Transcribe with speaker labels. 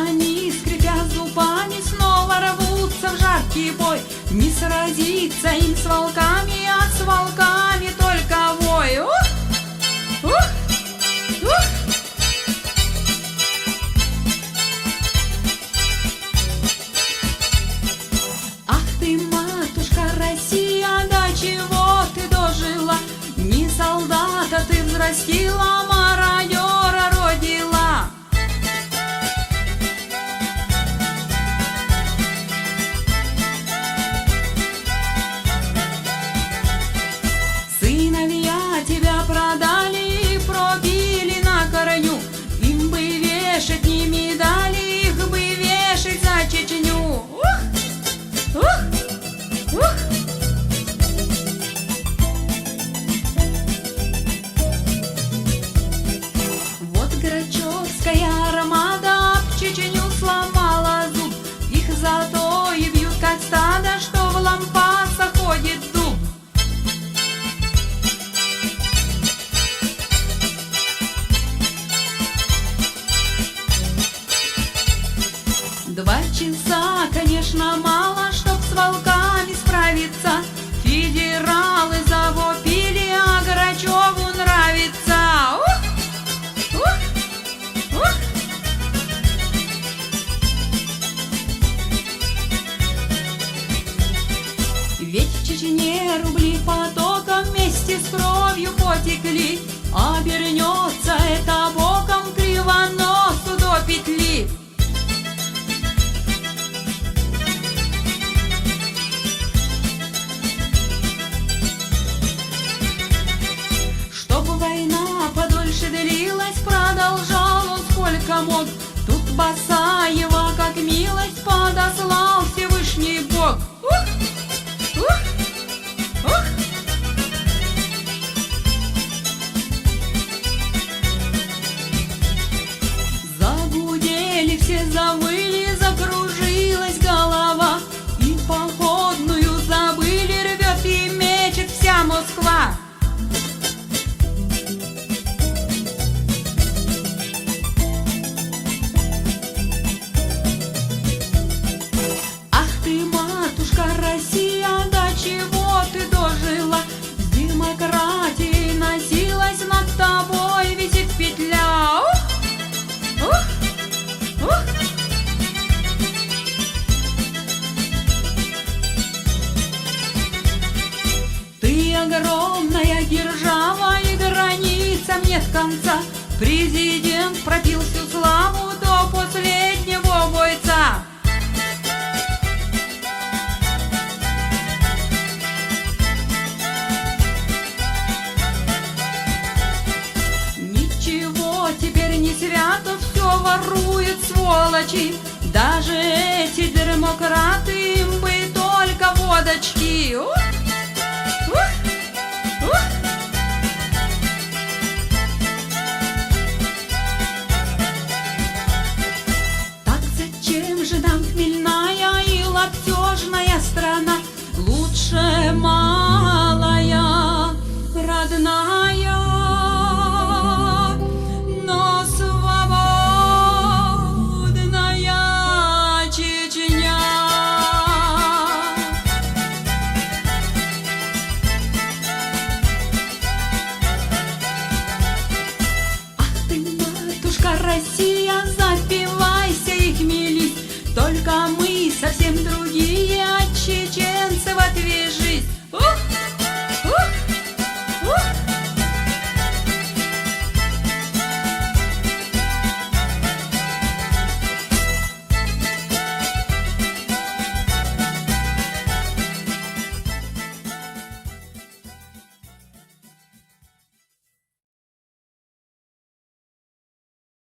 Speaker 1: они, скрипя зубами, снова рвутся в жаркий бой. Не сразиться им с волками, а с волками только вой. Ух! Ух! Ух! Ах ты, матушка Россия, до чего ты дожила? Не солдата ты взрастила, мародера родила. Сыновья тебя продали и пробили на корню. Им бы вешать не медали, их бы вешать за Чечню. Ух! Ух! Ух! Вот грачевская армада об Чечню сломала зуб. Их зато и бьют, как стадо, что в лампасах ходит дуб. Два часа, конечно, мало, чтоб с волками справиться. Федералы завопили, а Грачеву нравится. Ух! Ух! Ух! Ведь в Чечне рубли потоком вместе с кровью потекли. Обернется это боком кривоносу до петли. Война подольше длилась, продолжал он сколько мог. Тут Басаева, как милость, подослал Всевышний Бог. Ух! Ух! Ух! Загудели все, завыли, закружилась голова. И походную забыли, рвет и мечет вся Москва. Россия, до чего ты дожила? С демократией носилась, над тобой висит петля. Ух! Ух! Ух! Ты огромная держава, и границам нет конца. Президент пропил всю славу до последнего бойца. Теперь не свято, все воруют сволочи. Даже эти демократы, им бы только водочки. Ух! Ух! Ух! Так зачем же нам хмель?